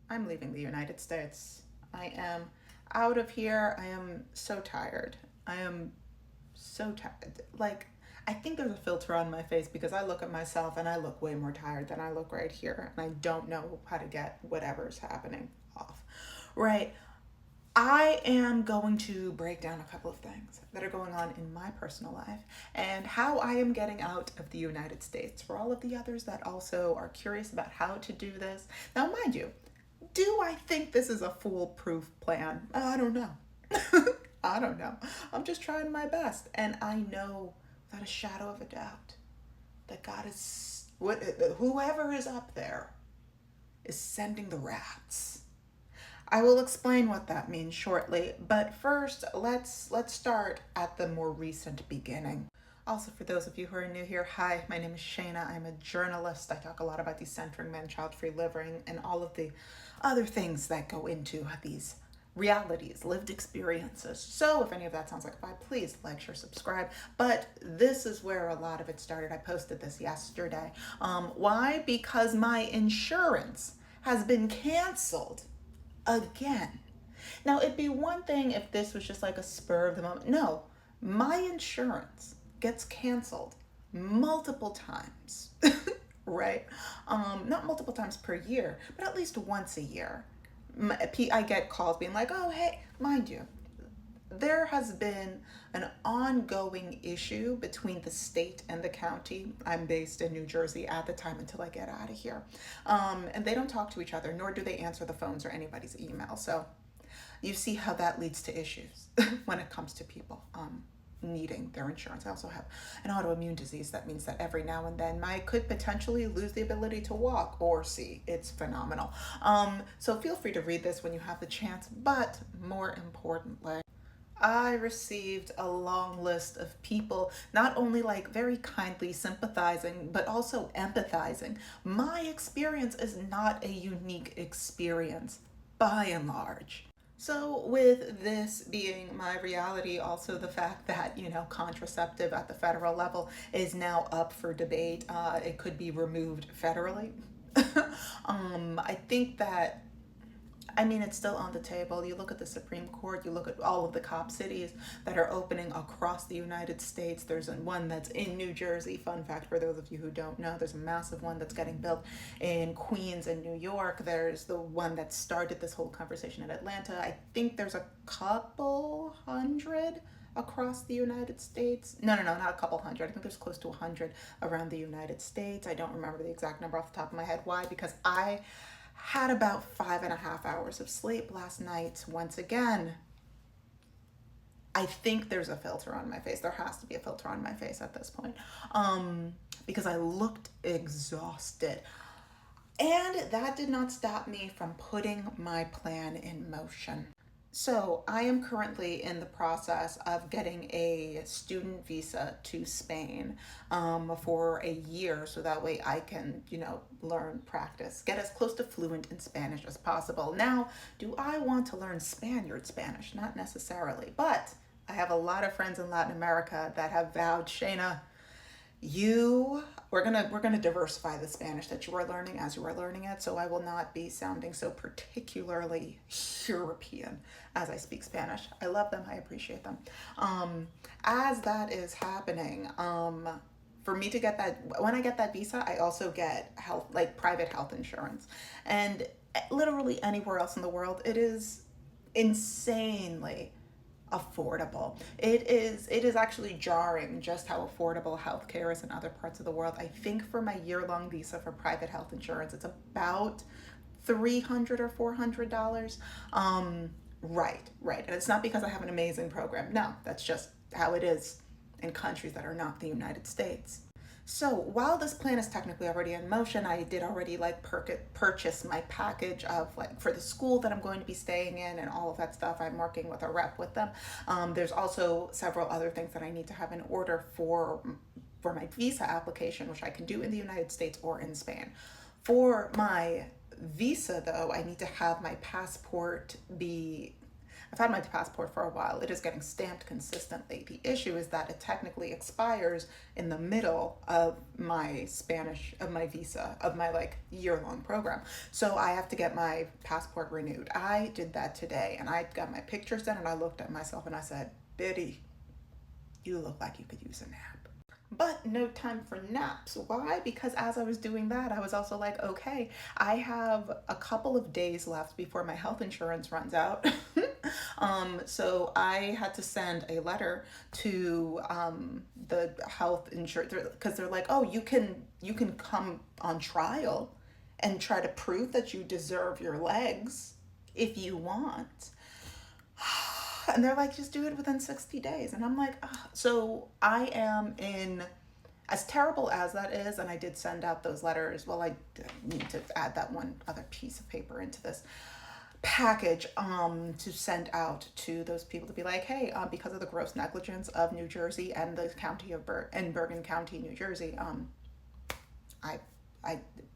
I'm leaving the United States. I am out of here. I am so tired. I am so tired. Like, I think there's a filter on my face because I look at myself and I look way more tired than I look right here. And I don't know how to get whatever's happening off. Right. I am going to break down a couple of things that are going on in my personal life and how I am getting out of the United States. For all of the others that also are curious about how to do this. Now, mind you, do I think this is a foolproof plan? I don't know. I don't know. I'm just trying my best. And I know without a shadow of a doubt that God is, whoever is up there is sending the rats. I will explain what that means shortly, but first, let's start at the more recent beginning. Also, for those of you who are new here, hi, my name is Shayna. I'm a journalist. I talk a lot about decentering men, child-free living, and all of the other things that go into these realities, lived experiences. So if any of that sounds like a vibe, please like, share, subscribe. But this is where a lot of it started. I posted this yesterday. Why? Because my insurance has been canceled again. Now, it'd be one thing if this was just like a spur of the moment. No, my insurance gets canceled multiple times, right? Not multiple times per year, but at least once a year. I get calls being like, oh, hey, mind you, there has been an ongoing issue between the state and the county. I'm based in New Jersey at the time until I get out of here. And they don't talk to each other, nor do they answer the phones or anybody's email. So you see how that leads to issues when it comes to people needing their insurance. I also have an autoimmune disease that means that every now and then I could potentially lose the ability to walk or see. It's phenomenal. So feel free to read this when you have the chance, but more importantly, I received a long list of people, not only like very kindly sympathizing, but also empathizing. My experience is not a unique experience by and large. So, with this being my reality, also the fact that, contraceptive at the federal level is now up for debate, it could be removed federally. I think that it's still on the table. You look at the Supreme Court, you look at all of the cop cities that are opening across the United States. There's one that's in New Jersey. Fun fact for those of you who don't know, there's a massive one that's getting built in Queens and New York. There's the one that started this whole conversation in Atlanta. I think there's a couple hundred across the United States. No, not a couple hundred. I think there's close to 100 around the United States. I don't remember the exact number off the top of my head. Why? Because I had about 5.5 hours of sleep last night. Once again, I think there's a filter on my face. There has to be a filter on my face at this point, because I looked exhausted. And that did not stop me from putting my plan in motion. So I am currently in the process of getting a student visa to Spain for a year, so that way I can, learn, practice, get as close to fluent in Spanish as possible. Now, do I want to learn Spaniard Spanish? Not necessarily, but I have a lot of friends in Latin America that have vowed, Shayna, we're gonna diversify the Spanish that you are learning as you are learning it, so I will not be sounding so particularly European as I speak Spanish. I love them, I appreciate them. As that is happening, for me to get that, when I get that visa, I also get health, like private health insurance, and literally anywhere else in the world, it is insanely affordable. It is actually jarring just how affordable healthcare is in other parts of the world. I think for my year-long visa for private health insurance, it's about $300 or $400. Right. And it's not because I have an amazing program. No, that's just how it is in countries that are not the United States. So while this plan is technically already in motion, I did already purchase my package of for the school that I'm going to be staying in and all of that stuff. I'm working with a rep with them. There's also several other things that I need to have in order for my visa application, which I can do in the United States or in Spain. For my visa though, I need to have my passport be I've had my passport for a while. It is getting stamped consistently. The issue is that it technically expires in the middle of my visa, of my like year-long program. So I have to get my passport renewed. I did that today, and I got my picture sent, and I looked at myself and I said, Biddy, you look like you could use a nap. But no time for naps. Why? Because as I was doing that, I was also like, okay, I have a couple of days left before my health insurance runs out. So I had to send a letter to the health insurance, because they're like, oh, you can come on trial and try to prove that you deserve your legs if you want. And they're like, just do it within 60 days. And I'm like, ugh. So I am in, as terrible as that is, and I did send out those letters. Well, I need to add that one other piece of paper into this package to send out to those people to be like, hey, because of the gross negligence of New Jersey and the county of Bergen County, New Jersey, I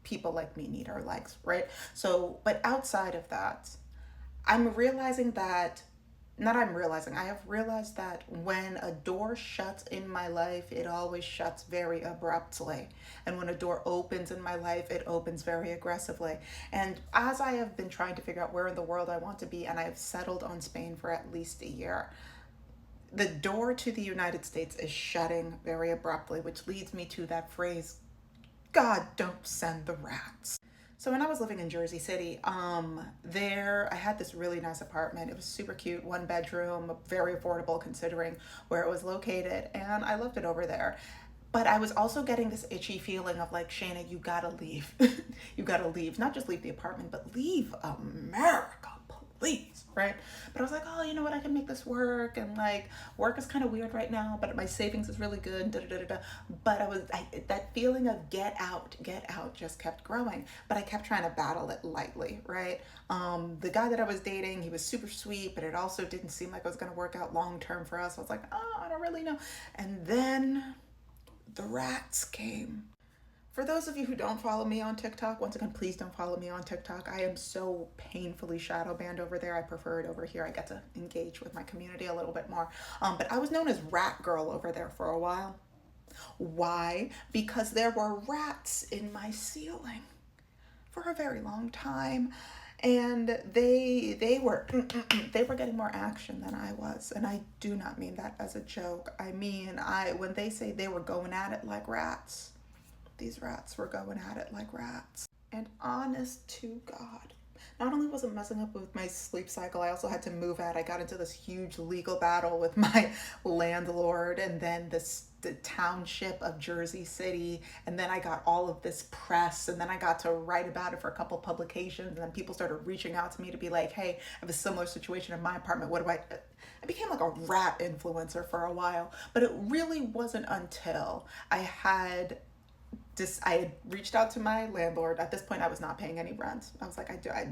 people like me need our legs, right? So, but outside of that, I have realized that when a door shuts in my life, it always shuts very abruptly. And when a door opens in my life, it opens very aggressively. And as I have been trying to figure out where in the world I want to be, and I have settled on Spain for at least a year, the door to the United States is shutting very abruptly, which leads me to that phrase, God, don't send the rats. So when I was living in Jersey City, I had this really nice apartment. It was super cute, 1 bedroom, very affordable considering where it was located, and I loved it over there. But I was also getting this itchy feeling of like, Shayna, you gotta leave. You gotta leave. Not just leave the apartment, but leave America, please, right? But I was like, oh, you know what? I can make this work, and like, work is kind of weird right now, but my savings is really good. Da, da, da, da. But that feeling of get out, just kept growing. But I kept trying to battle it lightly, right? The guy that I was dating, he was super sweet, but it also didn't seem like it was going to work out long term for us. I was like, oh, I don't really know. And then the rats came. For those of you who don't follow me on TikTok, once again, please don't follow me on TikTok. I am so painfully shadow banned over there. I prefer it over here. I get to engage with my community a little bit more. But I was known as Rat Girl over there for a while. Why? Because there were rats in my ceiling for a very long time. And they were getting more action than I was. And I do not mean that as a joke. I mean, when they say they were going at it like rats, these rats were going at it like rats. And honest to God, not only was it messing up with my sleep cycle, I also had to move out. I got into this huge legal battle with my landlord, and then the township of Jersey City, and then I got all of this press, and then I got to write about it for a couple publications, and then people started reaching out to me to be like, hey, I have a similar situation in my apartment. What do I became like a rat influencer for a while. But it really wasn't until I had reached out to my landlord. At this point, I was not paying any rent. I was like,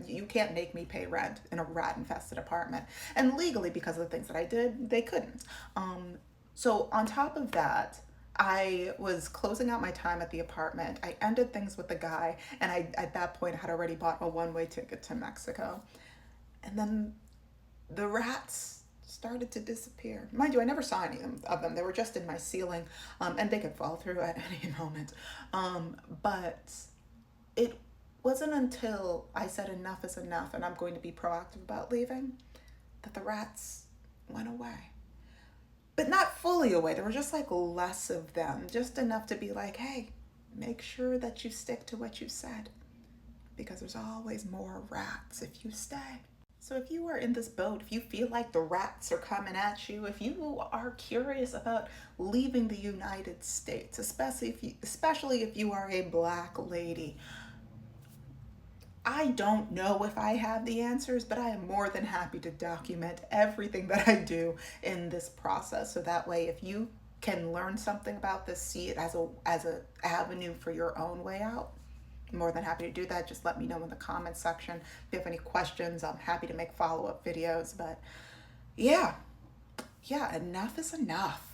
you can't make me pay rent in a rat-infested apartment. And legally, because of the things that I did, they couldn't. So on top of that, I was closing out my time at the apartment. I ended things with the guy, and at that point, had already bought a one-way ticket to Mexico. And then the rats started to disappear. Mind you, I never saw any of them. They were just in my ceiling, and they could fall through at any moment. But it wasn't until I said enough is enough and I'm going to be proactive about leaving that the rats went away. But not fully away. There were just like less of them, just enough to be like, hey, make sure that you stick to what you said, because there's always more rats if you stay. So if you are in this boat, if you feel like the rats are coming at you, if you are curious about leaving the United States, especially if you are a Black lady, I don't know if I have the answers, but I am more than happy to document everything that I do in this process. So that way, if you can learn something about this, see it as a avenue for your own way out, I'm more than happy to do that. Just let me know in the comments section. If you have any questions, I'm happy to make follow-up videos. But yeah, enough is enough.